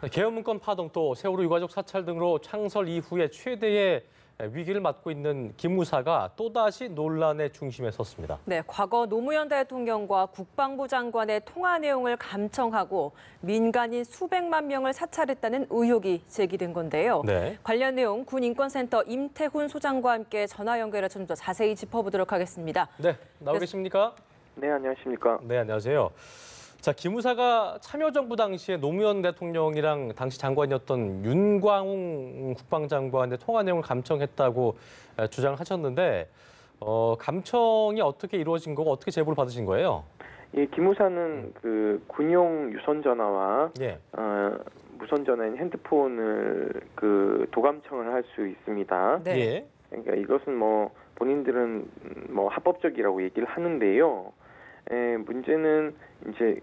계엄 문건 파동 또 세월호 유가족 사찰 등으로 창설 이후에 최대의 위기를 맞고 있는 기무사가 또다시 논란의 중심에 섰습니다. 네, 과거 노무현 대통령과 국방부 장관의 통화 내용을 감청하고 민간인 수백만 명을 사찰했다는 의혹이 제기된 건데요. 네. 관련 내용 군인권센터 임태훈 소장과 함께 전화 연결해 좀 더 자세히 짚어보도록 하겠습니다. 네, 나오 계십니까? 네, 안녕하십니까. 네, 안녕하세요. 자, 기무사가 참여정부 당시에 노무현 대통령이랑 당시 장관이었던 윤광웅 국방장관의 통화 내용을 감청했다고 주장을 하셨는데 감청이 어떻게 이루어진 거고 어떻게 제보를 받으신 거예요? 예, 기무사는 그 군용 유선 전화와 예. 무선 전화인 핸드폰을 그 도감청을 할 수 있습니다. 네. 예. 그러니까 이것은 뭐 본인들은 뭐 합법적이라고 얘기를 하는데요. 문제는 이제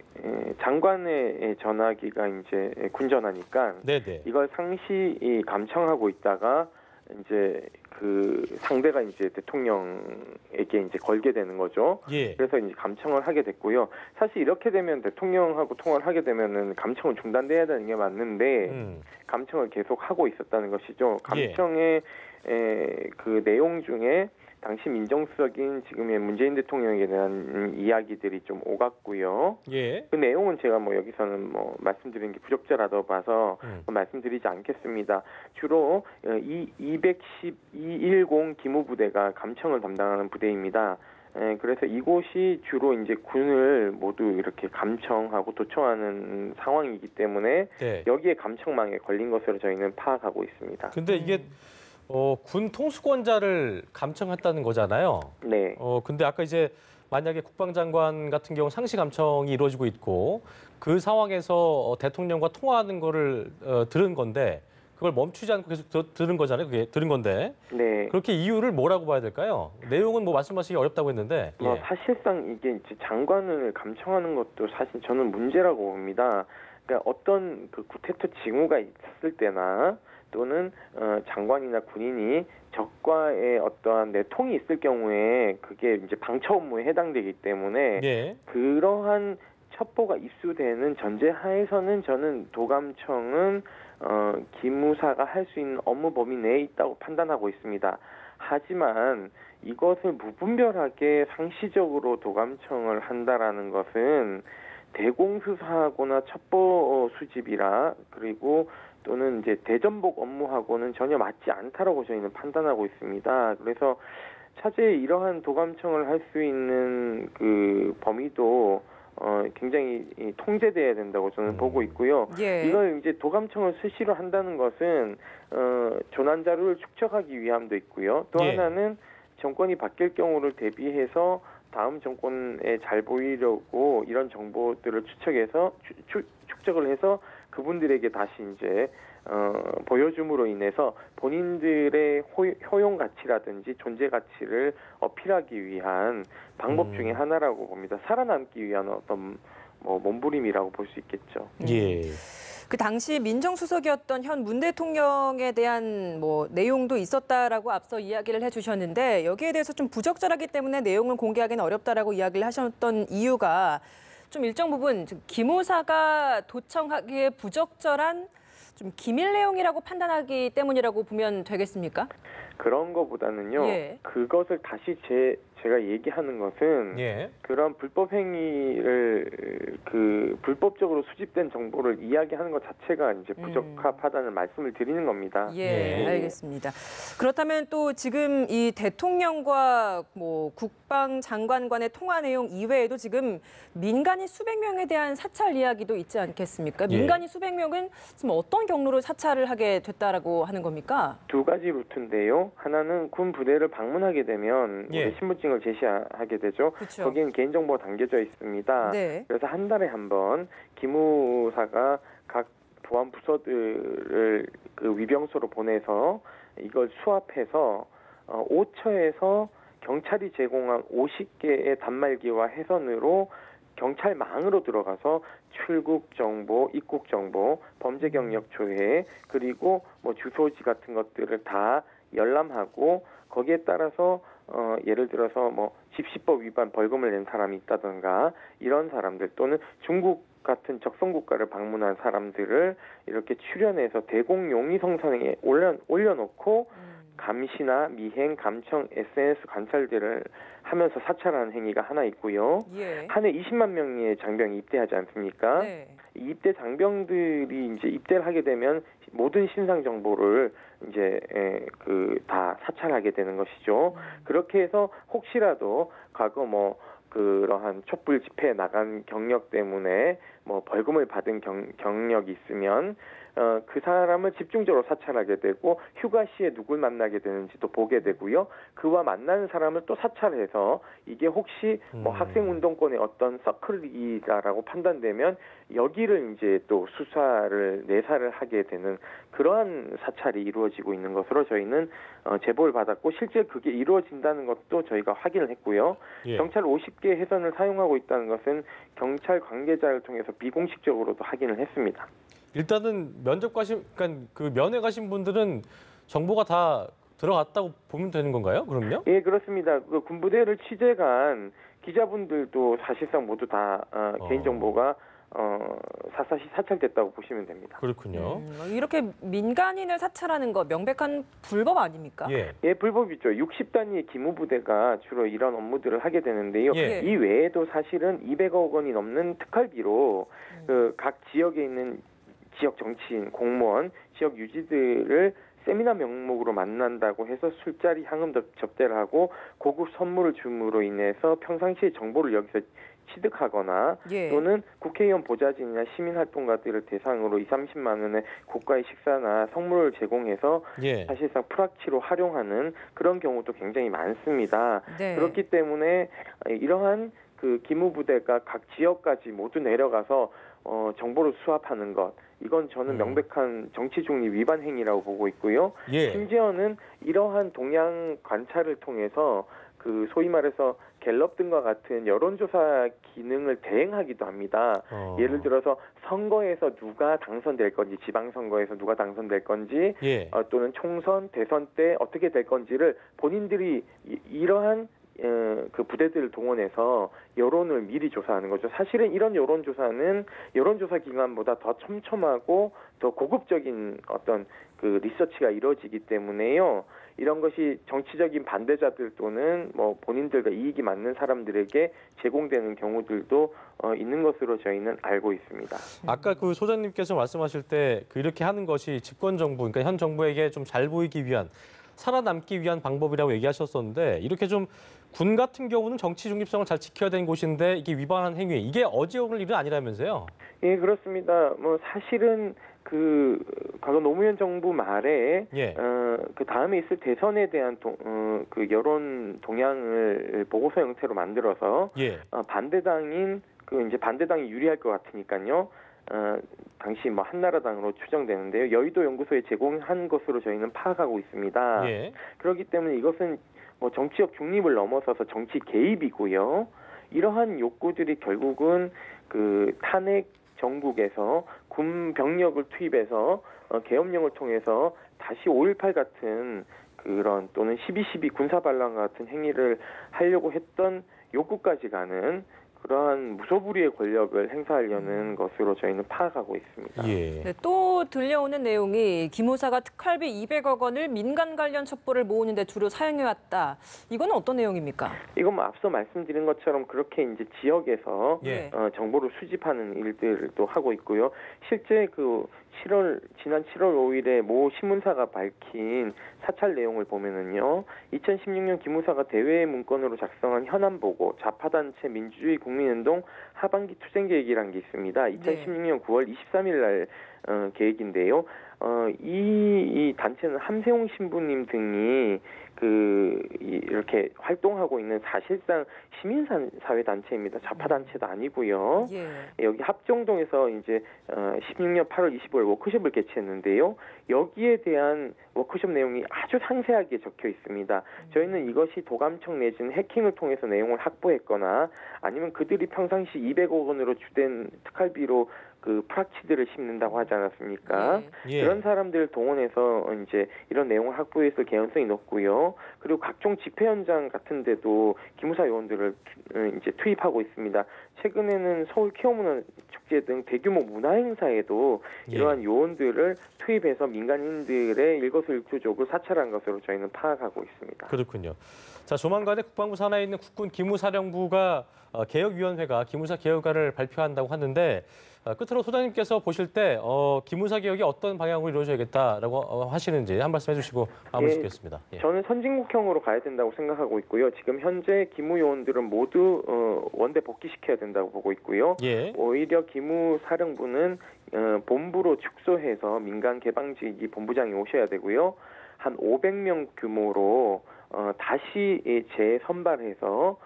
장관의 전화기가 이제 군 전화니까 네네. 이걸 상시 감청하고 있다가 이제 그 상대가 이제 대통령에게 이제 걸게 되는 거죠. 예. 그래서 이제 감청을 하게 됐고요. 사실 이렇게 되면 대통령하고 통화를 하게 되면은 감청은 중단돼야 되는 게 맞는데 감청을 계속 하고 있었다는 것이죠. 감청의 그 내용 중에 당시 민정수석인 지금의 문재인 대통령에 대한 이야기들이 좀 오갔고요. 예. 그 내용은 제가 뭐 여기서는 뭐 말씀드리는 게 부적절하다고 봐서 말씀드리지 않겠습니다. 주로 210 기무부대가 감청을 담당하는 부대입니다. 그래서 이곳이 주로 이제 군을 모두 이렇게 감청하고 도청하는 상황이기 때문에 네. 여기에 감청망에 걸린 것으로 저희는 파악하고 있습니다. 근데 이게 군 통수권자를 감청했다는 거잖아요. 네. 근데 아까 이제 만약에 국방장관 같은 경우 상시 감청이 이루어지고 있고 그 상황에서 대통령과 통화하는 거를 들은 건데 그걸 멈추지 않고 계속 들은 거잖아요. 그게 들은 건데. 네. 그렇게 이유를 뭐라고 봐야 될까요? 내용은 뭐 말씀하시기 어렵다고 했는데. 뭐 예. 사실상 이게 이제 장관을 감청하는 것도 사실 저는 문제라고 봅니다. 그러니까 어떤 그 구태타 징후가 있을 때나 또는 장관이나 군인이 적과의 어떠한 내통이 있을 경우에 그게 이제 방처 업무에 해당되기 때문에 예. 그러한 첩보가 입수되는 전제하에서는 저는 도감청은 기무사가 할 수 있는 업무 범위 내에 있다고 판단하고 있습니다. 하지만 이것을 무분별하게 상시적으로 도감청을 한다라는 것은 대공수사하거나 첩보 수집이라 그리고 또는 이제 대전복 업무하고는 전혀 맞지 않다라고 저희는 판단하고 있습니다. 그래서 차제에 이러한 도감청을 할 수 있는 그 범위도 굉장히 통제돼야 된다고 저는 보고 있고요. 예. 이걸 이제 도감청을 수시로 한다는 것은 조난 자료를 축적하기 위함도 있고요. 또 예. 하나는 정권이 바뀔 경우를 대비해서 다음 정권에 잘 보이려고 이런 정보들을 축적을 해서 그분들에게 다시 이제 보여줌으로 인해서 본인들의 효용 가치라든지 존재 가치를 어필하기 위한 방법 중에 하나라고 봅니다. 살아남기 위한 어떤 뭐 몸부림이라고 볼 수 있겠죠. 예. 그 당시 민정수석이었던 현 문 대통령에 대한 뭐 내용도 있었다라고 앞서 이야기를 해주셨는데 여기에 대해서 좀 부적절하기 때문에 내용을 공개하기는 어렵다라고 이야기를 하셨던 이유가 좀 일정 부분 기무사가 도청하기에 부적절한 좀 기밀 내용이라고 판단하기 때문이라고 보면 되겠습니까? 그런 것보다는요. 예. 그것을 다시 제가 얘기하는 것은 예. 그런 불법 행위를 그 불법적으로 수집된 정보를 이야기하는 것 자체가 이제 부적합하다는 말씀을 드리는 겁니다. 예, 알겠습니다. 그렇다면 또 지금 이 대통령과 뭐 국방장관 간의 통화 내용 이외에도 지금 민간인 수백 명에 대한 사찰 이야기도 있지 않겠습니까? 예. 민간인 수백 명은 지금 어떤 경로로 사찰을 하게 됐다라고 하는 겁니까? 두 가지 루트인데요. 하나는 군 부대를 방문하게 되면 예. 우리 신분증을 제시하게 되죠. 그쵸. 거기엔 개인정보가 담겨져 있습니다. 네. 그래서 한 달에 한 번 기무사가 각 보안 부서들을 그 위병소로 보내서 이걸 수합해서 5처에서 경찰이 제공한 50개의 단말기와 해선으로 경찰망으로 들어가서 출국 정보, 입국 정보, 범죄 경력 조회, 그리고 뭐 주소지 같은 것들을 다 열람하고 거기에 따라서 예를 들어서 뭐 집시법 위반 벌금을 낸 사람이 있다든가 이런 사람들 또는 중국 같은 적성국가를 방문한 사람들을 이렇게 출연해서 대공용의성산에 올려놓고 감시나 미행, 감청, SNS 관찰들을 하면서 사찰하는 행위가 하나 있고요. 예. 한 해 20만 명의 장병이 입대하지 않습니까? 네. 이 입대 장병들이 이제 입대를 하게 되면 모든 신상 정보를 이제 다 사찰하게 되는 것이죠. 그렇게 해서 혹시라도 과거 뭐 그러한 촛불 집회에 나간 경력 때문에 뭐 벌금을 받은 경력이 있으면 그 사람을 집중적으로 사찰하게 되고 휴가 시에 누굴 만나게 되는지도 보게 되고요. 그와 만나는 사람을 또 사찰해서 이게 혹시 뭐 학생 운동권의 어떤 서클이다라고 판단되면 여기를 이제 또 내사를 하게 되는 그러한 사찰이 이루어지고 있는 것으로 저희는 제보를 받았고 실제 그게 이루어진다는 것도 저희가 확인을 했고요. 예. 경찰 50개 해선을 사용하고 있다는 것은 경찰 관계자를 통해서 비공식적으로도 확인을 했습니다. 일단은 그러니까 그 면회 가신 분들은 정보가 다 들어갔다고 보면 되는 건가요? 그럼요? 예, 그렇습니다. 그 군부대를 취재간 기자분들도 사실상 모두 다 개인정보가 사사시 사찰됐다고 보시면 됩니다. 그렇군요. 이렇게 민간인을 사찰하는 거 명백한 불법 아닙니까? 예. 예, 불법이죠. 60단위의 기무부대가 주로 이런 업무들을 하게 되는데요. 예. 이 외에도 사실은 200억 원이 넘는 특활비로 그 각 지역에 있는 지역 정치인, 공무원, 지역 유지들을 세미나 명목으로 만난다고 해서 술자리 향음 접대를 하고 고급 선물을 줌으로 인해서 평상시에 정보를 여기서 취득하거나 예. 또는 국회의원 보좌진이나 시민활동가들을 대상으로 30만 원의 고가의 식사나 선물을 제공해서 예. 사실상 프락치로 활용하는 그런 경우도 굉장히 많습니다. 네. 그렇기 때문에 이러한 그 기무부대가 각 지역까지 모두 내려가서 정보를 수합하는 것, 이건 저는 명백한 정치 중립 위반 행위라고 보고 있고요. 예. 심지어는 이러한 동향 관찰을 통해서 그 소위 말해서 갤럽 등과 같은 여론조사 기능을 대행하기도 합니다. 예를 들어서 선거에서 누가 당선될 건지, 지방선거에서 누가 당선될 건지, 예. 또는 총선, 대선 때 어떻게 될 건지를 본인들이 이러한 그 부대들을 동원해서 여론을 미리 조사하는 거죠. 사실은 이런 여론조사는 여론조사 기관보다 더 촘촘하고 더 고급적인 어떤 그 리서치가 이루어지기 때문에요. 이런 것이 정치적인 반대자들 또는 뭐 본인들과 이익이 맞는 사람들에게 제공되는 경우들도 있는 것으로 저희는 알고 있습니다. 아까 그 소장님께서 말씀하실 때 이렇게 하는 것이 집권 정부, 그러니까 현 정부에게 좀 잘 보이기 위한, 살아남기 위한 방법이라고 얘기하셨었는데, 이렇게 좀 군 같은 경우는 정치 중립성을 잘 지켜야 되는 곳인데 이게 위반한 행위, 이게 어제 오늘 일은 아니라면서요? 예, 그렇습니다. 뭐 사실은 그 과거 노무현 정부 말에 예. 그 다음에 있을 대선에 대한 그 여론 동향을 보고서 형태로 만들어서 예. 반대당인 그 이제 반대당이 유리할 것 같으니까요. 당시 뭐 한나라당으로 추정되는데요. 여의도 연구소에 제공한 것으로 저희는 파악하고 있습니다. 예. 그렇기 때문에 이것은 뭐 정치적 중립을 넘어서서 정치 개입이고요. 이러한 욕구들이 결국은 그 탄핵 정국에서 군 병력을 투입해서 계엄령을 통해서 다시 5.18 같은 그런 또는 12.12 군사반란 같은 행위를 하려고 했던 욕구까지 가는 그러한 무소불위의 권력을 행사하려는 것으로 저희는 파악하고 있습니다. 예. 네, 또 들려오는 내용이 기무사가 특활비 200억 원을 민간 관련 첩보를 모으는 데 주로 사용해왔다. 이건 어떤 내용입니까? 이건 뭐 앞서 말씀드린 것처럼 그렇게 이제 지역에서 예. 정보를 수집하는 일들도 하고 있고요. 실제 그 지난 7월 5일에 모 신문사가 밝힌 사찰 내용을 보면은요, 2016년 기무사가 대외 문건으로 작성한 현안 보고 좌파단체 민주주의 국민운동 하반기 투쟁 계획이라는 게 있습니다. 2016년 9월 23일 날 계획인데요. 이 단체는 함세홍 신부님 등이 이렇게 활동하고 있는 사실상 시민사회 단체입니다. 좌파 단체도 아니고요. 예. 여기 합정동에서 이제 16년 8월 25일 워크숍을 개최했는데요. 여기에 대한 워크숍 내용이 아주 상세하게 적혀 있습니다. 저희는 이것이 도감청 내지는 해킹을 통해서 내용을 확보했거나 아니면 그들이 평상시 200억 원으로 주된 특활비로 그 프락치들을 심는다고 하지 않았습니까? 예. 그런 사람들을 동원해서 이제 이런 내용을 확보했을 개연성이 높고요. 그리고 각종 집회 현장 같은데도 기무사 요원들을 이제 투입하고 있습니다. 최근에는 서울 키오문화 축제 등 대규모 문화 행사에도 이러한 요원들을 투입해서 민간인들의 일거수일투족을 사찰한 것으로 저희는 파악하고 있습니다. 그렇군요. 자, 조만간에 국방부 산하에 있는 국군 기무사령부가 개혁위원회가 기무사 개혁안을 발표한다고 하는데 끝으로 소장님께서 보실 때 기무사 개혁이 어떤 방향으로 이루어져야겠다라고 하시는지 한 말씀 해주시고 마무리 짓겠습니다. 예. 저는 선진국형으로 가야 된다고 생각하고 있고요. 지금 현재 기무 요원들은 모두 원대 복귀시켜야 된다고 보고 있고요. 예. 오히려 기무사령부는 본부로 축소해서 민간 개방지기 본부장이 오셔야 되고요. 한 500명 규모로 다시 재선발해서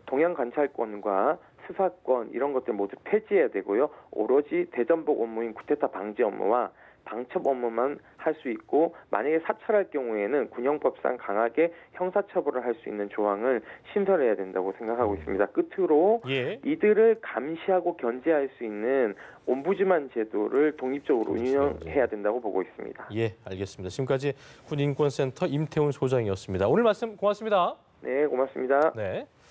동양 관찰권과 수사권 이런 것들 모두 폐지해야 되고요. 오로지 대전복 업무인 쿠데타 방지 업무와 방첩 업무만 할 수 있고 만약에 사찰할 경우에는 군형법상 강하게 형사처벌을 할 수 있는 조항을 신설해야 된다고 생각하고 있습니다. 끝으로 예. 이들을 감시하고 견제할 수 있는 옴부즈만 제도를 독립적으로 운영해야 된다고 보고 있습니다. 예, 알겠습니다. 지금까지 군인권센터 임태훈 소장이었습니다. 오늘 말씀 고맙습니다. 네, 고맙습니다. 네.